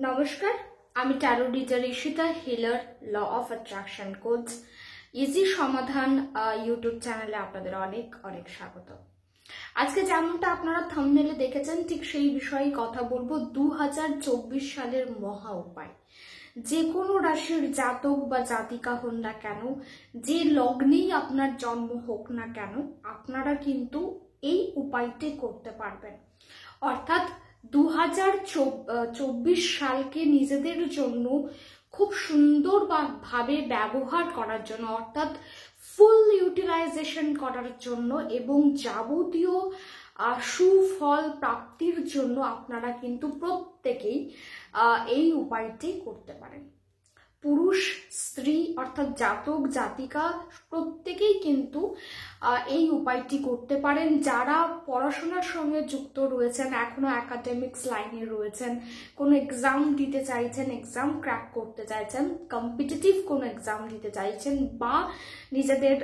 নমস্কার, আমি tarot reader Ishita healer, law of attraction coach easy সমাধান ইউটিউব চ্যানেলে আপনাদের অনেক অনেক স্বাগত। আজকে যেমনটা আপনারা থাম্বনেলে দেখেছেন ঠিক সেই বিষয়ে কথা বলবো। 2024 সালের মহা উপায়। যে কোনো রাশির জাতক বা জাতিকা হন না কেন, যে লগ্নেই আপনার জন্ম হোক না কেন, আপনারা কিন্তু এই উপায়টি করতে পারবেন। অর্থাৎ 2024 সালকে নিজেদের জন্য খুব সুন্দরভাবে ব্যবহার করার জন্য, অর্থাৎ ফুল ইউটিলাইজেশন করার জন্য এবং যাবতীয় সুফল প্রাপ্তির জন্য আপনারা কিন্তু প্রত্যেকেই এই উপায়টি করতে পারেন। পুরুষ স্ত্রী অর্থাৎ জাতক জাতিকা প্রত্যেকেই কিন্তু এই উপায়টি করতে পারেন। যারা পড়াশোনার সঙ্গে যুক্ত রয়েছেন, এখনো একাডেমিক্স লাইনে রয়েছেন, কোনো এক্সাম দিতে চাইছেন, এক্সাম ক্র্যাক করতে চাইছেন, কম্পিটিটিভ কোনো এক্সাম দিতে চাইছেন, বা নিজেদের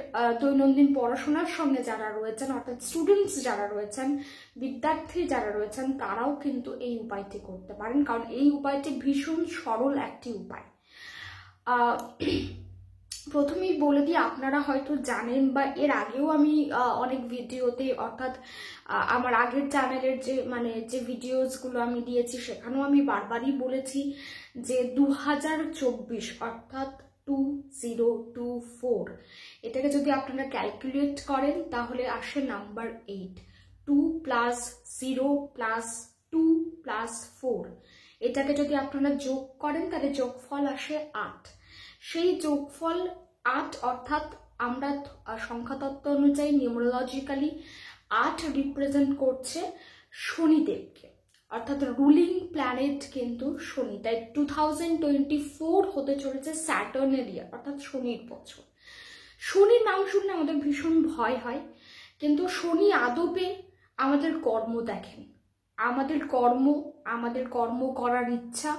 দৈনন্দিন পড়াশোনার সঙ্গে যারা রয়েছেন অর্থাৎ স্টুডেন্টস যারা রয়েছেন, বিদ্যার্থী যারা রয়েছেন, তারাও কিন্তু এই উপায়টি করতে পারেন। কারণ এই উপায়টি ভীষণ সরল একটি উপায়। প্রথমেই বলে দিই, আপনারা হয়তো জানেন বা এর আগেও আমি অনেক ভিডিওতে অর্থাৎ আমার আগের চ্যানেলের যে ভিডিওসগুলো আমি দিয়েছি সেখানেও আমি বারবারই বলেছি যে 2024 অর্থাৎ 2024 এটাকে যদি আপনারা ক্যালকুলেট করেন তাহলে আসে নাম্বার 8। 2 + 0 + 2 + 4 এটাকে যদি আপনারা যোগ করেন তাহলে যোগফল আসে 8। সেই যোগফল 8 অর্থাৎ আমরা সংখ্যাতত্ত্ব অনুযায়ী নিউমেরোলজিক্যালি 8 রিপ্রেজেন্ট করছে শনিদেবকে, অর্থাৎ রুলিং প্ল্যানেট কিন্তু শনি। তাই 2024 হতে চলেছে স্যাটার্নের ইয়ার, অর্থাৎ শনির বছর। শনির নাম শুনলে আমাদের ভীষণ ভয় হয়, কিন্তু শনি আদপে আমাদের কর্ম দেখেন, আমাদের কর্ম করার ইচ্ছা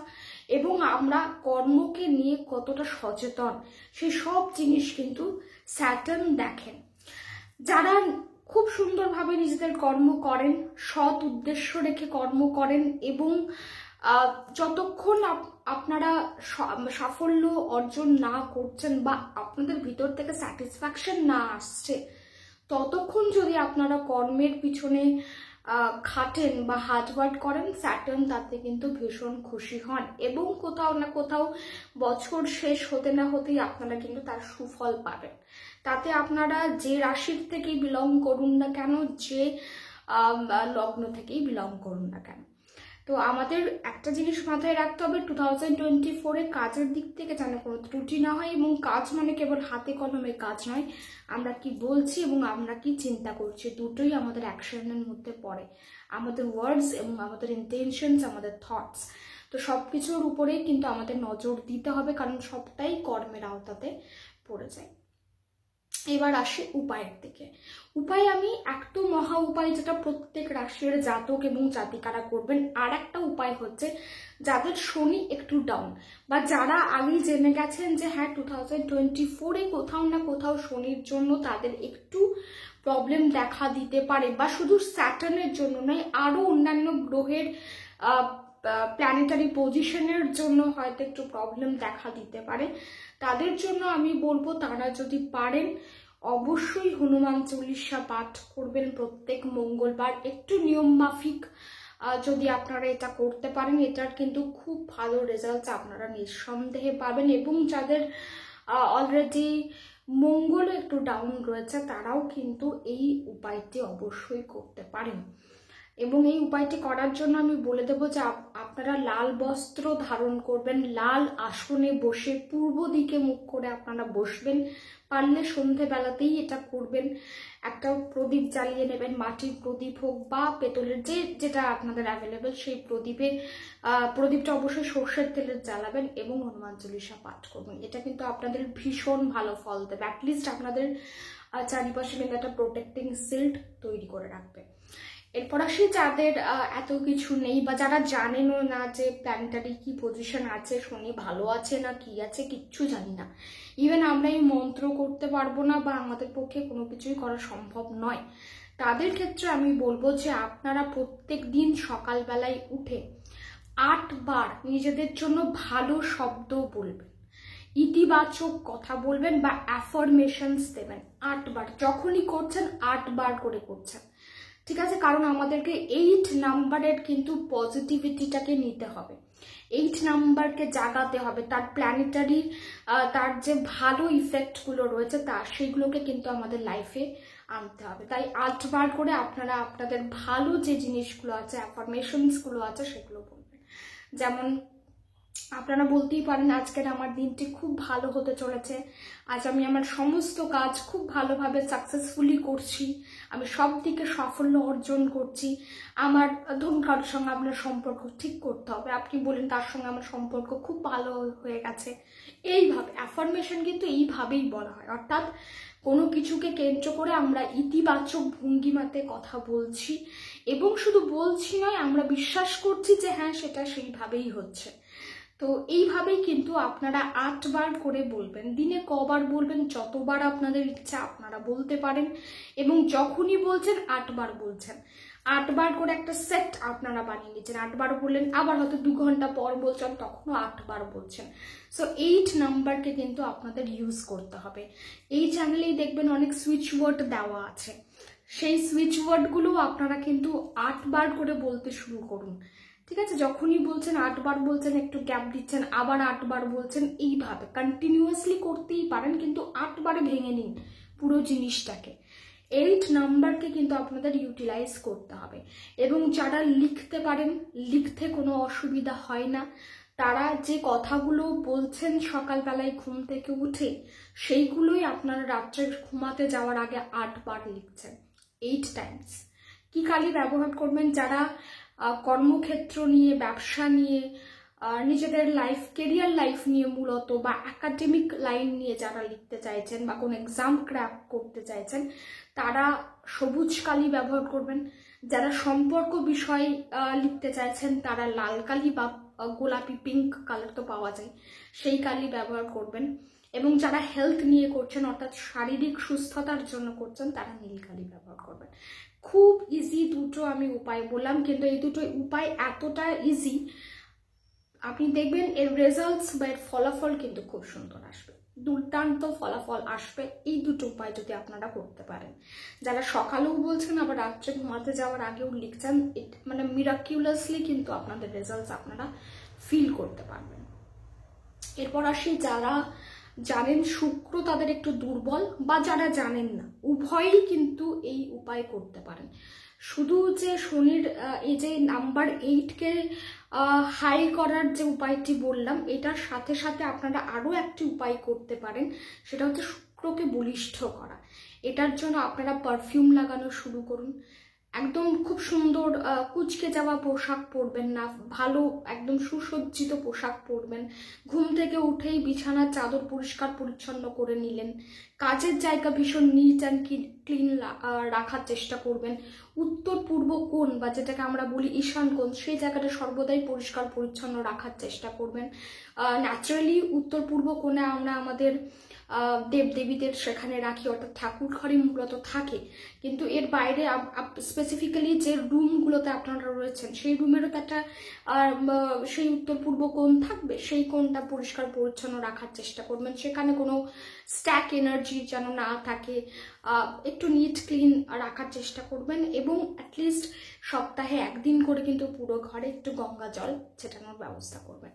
এবং আমরা কর্মকে নিয়ে কতটা সচেতন সেই সব জিনিস কিন্তু স্যাটার্ন দেখেন। যারা খুব সুন্দরভাবে নিজেদের কর্ম করেন, সৎ উদ্দেশ্য রেখে কর্ম করেন এবং যতক্ষণ আপনারা সাফল্য অর্জন না করছেন বা আপনাদের ভিতর থেকে স্যাটিসফ্যাকশন না আসছে, ততক্ষণ যদি আপনারা কর্মের পিছনে খাটেন বা হার্ডওয়ার্ক করেন, স্যাটার্ন তাতে কিন্তু ভীষণ খুশি হন এবং কোথাও না কোথাও বছর শেষ হতে না হতেই আপনারা কিন্তু তার সুফল পাবেন। তাতে আপনারা যে রাশির থেকেই বিলং করুন না কেন, যে লগ্ন থেকেই বিলং করুন না কেন। তো আমাদের একটা জিনিস মাথায় রাখতে হবে, 2024-এ কাজের দিক থেকে যেন কোনো ত্রুটি না হয়, এবং কাজ মানে কেবল হাতে কলমে কাজ নয়, আমরা কি বলছি এবং আমরা কি চিন্তা করছি দুটোই আমাদের অ্যাকশনের মধ্যে পড়ে। আমাদের ওয়ার্ডস এবং আমাদের ইন্টেনশনস, আমাদের থটস, তো সব কিছুর উপরেই কিন্তু আমাদের নজর দিতে হবে, কারণ সবটাই কর্মের আওতাতে পড়ে যায়। এবার আসি উপায়ের দিকে। উপায় আমি একটা মহা উপায় যেটা প্রত্যেক রাশির জাতক এবং জাতিকারা করবেন। আর একটা উপায় হচ্ছে যাদের শনি একটু ডাউন বা যারা আগেই জেনে গেছেন যে হ্যাঁ 2024-এ কোথাও না কোথাও শনির জন্য তাদের একটু প্রবলেম দেখা দিতে পারে, বা শুধু স্যাটার্নের জন্য নয়, আরো অন্যান্য গ্রহের প্ল্যানেটারি পজিশনের জন্য হয়তো একটু প্রবলেম দেখা দিতে পারে। তাদের জন্য আমি বলবো তারা যদি পারেন অবশ্যই হনুমান চল্লিশা পাঠ করবেন প্রত্যেক মঙ্গলবার। একটু নিয়ম মাফিক যদি আপনারা এটা করতে পারেন, এটার কিন্তু খুব ভালো রেজাল্ট আপনারা নিঃসন্দেহে পাবেন। এবং যাদের অলরেডি মঙ্গল একটু ডাউন রয়েছে তারাও কিন্তু এই উপায়টি অবশ্যই করতে পারেন। এবং এই উপায়টি করার জন্য আমি বলে দেব যে আপনারা লাল বস্ত্র ধারণ করবেন, লাল আসনে বসে পূর্ব দিকে মুখ করে আপনারা বসবেন। পারলে সন্ধেবেলাতেই এটা করবেন। একটা প্রদীপ জ্বালিয়ে নেবেন, মাটির প্রদীপ হোক বা পেতলের, যেটা আপনাদের অ্যাভেলেবেল, সেই প্রদীপটা অবশ্যই সর্ষের তেলের জ্বালাবেন এবং হনুমান চল্লিশা পাঠ করবেন। এটা কিন্তু আপনাদের ভীষণ ভালো ফল দেবে। অ্যাটলিস্ট আপনাদের চারিপাশে কিন্তু একটা প্রোটেক্টিং শিল্ড তৈরি করে রাখবে। এরপর আসি যাদের এত কিছু নেই বা যারা জানেনও না যে প্ল্যানেটারি কি পজিশন আছে, শনি ভালো আছে না কি আছে, কিচ্ছু জানি না, ইভেন আমরা এই মন্ত্র করতে পারবো না বা আমাদের পক্ষে কোনো কিছুই করা সম্ভব নয়, তাদের ক্ষেত্রে আমি বলবো যে আপনারা প্রত্যেক দিন সকালবেলায় উঠে 8 বার নিজেদের জন্য ভালো শব্দ বলবেন, ইতিবাচক কথা বলবেন বা অ্যাফার্মেশনস দেবেন 8 বার। যখনই করছেন 8 বার করে করছেন, ঠিক আছে? কারণ আমাদেরকে 8 নাম্বারের কিন্তু পজিটিভিটিটাকে নিতে হবে, 8 নাম্বারকে জাগাতে হবে, তার প্ল্যানেটারি তার যে ভালো ইফেক্টগুলো রয়েছে সেইগুলোকে কিন্তু আমাদের লাইফে আনতে হবে। তাই 8 বার করে আপনারা আপনাদের ভালো যে জিনিসগুলো আছে, অ্যাফার্মেশনসগুলো আছে, সেগুলো বলবেন। যেমন আপনারা বলতেই পারেন, আজকের আমার দিনটি খুব ভালো হতে চলেছে, আজ আমি আমার সমস্ত কাজ খুব ভালোভাবে সাকসেসফুলি করছি, আমি সব দিকে সাফল্য অর্জন করছি। আমার ধরুন কারোর সঙ্গে আপনার সম্পর্ক ঠিক করতে হবে, আপনি বলেন তার সঙ্গে আমার সম্পর্ক খুব ভালো হয়ে গেছে। এইভাবে অ্যাফার্মেশন কিন্তু এইভাবেই বলা হয়, অর্থাৎ কোনো কিছুকে কেন্দ্র করে আমরা ইতিবাচক ভঙ্গিমাতে কথা বলছি, এবং শুধু বলছি নয়, আমরা বিশ্বাস করছি যে হ্যাঁ সেটা সেইভাবেই হচ্ছে। তো এইভাবেই কিন্তু আপনারা 8 বার করে বলবেন। দিনে কবার বলবেন, যতবার আপনাদের ইচ্ছা আপনারা বলতে পারেন, এবং যখনই বলছেন 8 বার বলছেন। 8 বার করে একটা সেট আপনারা বানিয়ে নিচ্ছেন, 8 বার বললেন, আবার হয়তো 2 ঘন্টা পর বলছেন, তখনও 8 বার বলছেন। সো 8 নাম্বারকে কিন্তু আপনাদের ইউজ করতে হবে। এই চ্যানেলেই দেখবেন অনেক সুইচ ওয়ার্ড দেওয়া আছে, সেই সুইচ ওয়ার্ডগুলো আপনারা কিন্তু 8 বার করে বলতে শুরু করুন, ঠিক আছে? যখনই বলছেন 8 বার বলছেন, একটু গ্যাপ দিচ্ছেন, আবার 8 বার বলছেন, এইভাবে কন্টিনিউয়াসলি করতেই পারেন, কিন্তু 8 বারে ভেঙে নিন পুরো জিনিসটাকে। 8 নাম্বারকে কিন্তু আপনাদের ইউটিলাইজ করতে হবে। এবং যারা লিখতে পারেন, লিখতে কোনো অসুবিধা হয় না, তারা যে কথাগুলো বলছেন সকালবেলায় ঘুম থেকে উঠে, সেইগুলোই আপনারা রাত্রে ঘুমাতে যাওয়ার আগে 8 বার লিখছেন, 8 টাইমস। কি কালি ব্যবহার করবেন? যারা কর্মক্ষেত্র নিয়ে, ব্যবসা নিয়ে, নিজেদের লাইফ, কেরিয়ার লাইফ নিয়ে মূলত, বা একাডেমিক লাইন নিয়ে যারা লিখতে চাইছেন বা কোনো এক্সাম ক্র্যাক করতে চাইছেন, তারা সবুজ কালি ব্যবহার করবেন। যারা সম্পর্ক বিষয় লিখতে চাইছেন, তারা লাল কালি বা গোলাপি, পিঙ্ক কালার তো পাওয়া যায়, সেই কালি ব্যবহার করবেন। এবং যারা হেলথ নিয়ে করছেন, অর্থাৎ শারীরিক সুস্থতার জন্য করছেন, তারা নীল কালি ব্যবহার করবেন। খুব ইজি দুটো আমি উপায় বললাম, কিন্তু এই দুটো উপায় এতটা ইজি, আপনি দেখবেন এর রেজাল্টস বা এর ফলাফল কিন্তু খুব সুন্দর আসবে, দুর্দান্ত ফলাফল আসবে এই দুটো উপায় যদি আপনারা করতে পারেন। যারা সকালেও বলছেন, আবার রাত্রে ঘুমাতে যাওয়ার আগেও লিখছেন, মানে মিরাকিউলাসলি কিন্তু আপনাদের রেজাল্টস আপনারা ফিল করতে পারবেন। এরপর আসি যারা জানেন শুক্র তাদের একটু দুর্বল, বা যারা জানেন না, উভয়ই কিন্তু এই উপায় করতে পারেন। শুধু যে শনির এই যে নাম্বার 8কে হাই করার যে উপায়টি বললাম, এটার সাথে সাথে আপনারা আরও একটি উপায় করতে পারেন, সেটা হচ্ছে শুক্রকে বলিষ্ঠ করা। এটার জন্য আপনারা পারফিউম লাগানো শুরু করুন। একদম খুব সুন্দর কুচকে যাওয়া পোশাক পরবেন না, ভালো একদম সুসজ্জিত পোশাক পরবেন। ঘুম থেকে উঠেই বিছানার চাদর পরিষ্কার পরিচ্ছন্ন করে নিলেন। কাজের জায়গা ভীষণ নিট অ্যান্ড ক্লিন রাখার চেষ্টা করবেন। উত্তর পূর্ব কোণ, বা যেটাকে আমরা বলি ঈশান কোণ, সেই জায়গাটা সর্বদাই পরিষ্কার পরিচ্ছন্ন রাখার চেষ্টা করবেন। ন্যাচারালি উত্তর পূর্ব কোণে আমরা আমাদের দেবদেবীদের সেখানে রাখি, অর্থাৎ ঠাকুর ঘরই মূলত থাকে, কিন্তু এর বাইরে স্পেসিফিক্যালি যে রুমগুলোতে আপনারা রয়েছেন, সেই রুমেরও তো একটা সেই উত্তর পূর্ব কোণ থাকবে, সেই কোণটা পরিষ্কার পরিচ্ছন্ন রাখার চেষ্টা করবেন। সেখানে কোনো স্ট্যাক এনার্জি যেন না থাকে, একটু নিট ক্লিন রাখার চেষ্টা করবেন। এবং অ্যাটলিস্ট সপ্তাহে 1 দিন করে কিন্তু পুরো ঘরে একটু গঙ্গা জল ছেটানোর ব্যবস্থা করবেন।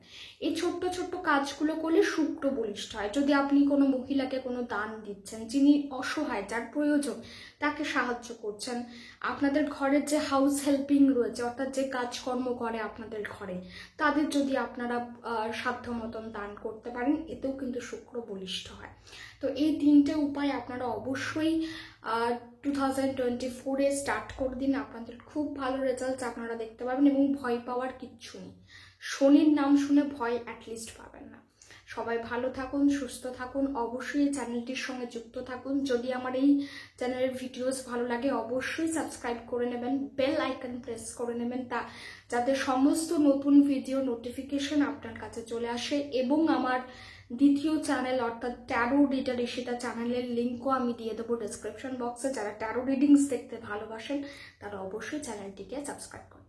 এই ছোট্ট ছোট্ট কাজগুলো করলে শুক্র বলিষ্ঠ হয়। যদি আপনি কোনো মহিলাকে কোনো দান দিচ্ছেন, যিনি অসহায়, যার প্রয়োজন, তাকে সাহায্য করছেন, আপনাদের ঘরের যে হাউস হেল্পিং রয়েছে, অর্থাৎ যে কাজকর্ম করে আপনাদের ঘরে, তাদের যদি আপনারা সাধ্য মতন দান করতে পারেন, এতেও কিন্তু শুক্র বলিষ্ঠ হয়। তো এই 3টে উপায় আপনারা অবশ্যই 2024-এ স্টার্ট করে দিন, আপনাদের খুব ভালো রেজাল্ট আপনারা দেখতে পাবেন। এবং ভয় পাওয়ার কিচ্ছু নেই, শনির নাম শুনে ভয় অ্যাটলিস্ট পাবেন না। সবাই ভালো থাকুন, সুস্থ থাকুন, অবশ্যই এই চ্যানেলটির সঙ্গে যুক্ত থাকুন। যদি আমার এই চ্যানেলের ভিডিওস ভালো লাগে, অবশ্যই সাবস্ক্রাইব করে নেবেন, বেল আইকন প্রেস করে নেবেন, যাতে সমস্ত নতুন ভিডিও নোটিফিকেশন আপনার কাছে চলে আসে। এবং আমার দ্বিতীয় চ্যানেল, অর্থাৎ ট্যারো রিডার ঈশিতা চ্যানেলের লিঙ্কও আমি দিয়ে দেবো ডেসক্রিপশন বক্সে। যারা ট্যারো রিডিংস দেখতে ভালোবাসেন, তারা অবশ্যই চ্যানেলটিকে সাবস্ক্রাইব করুন।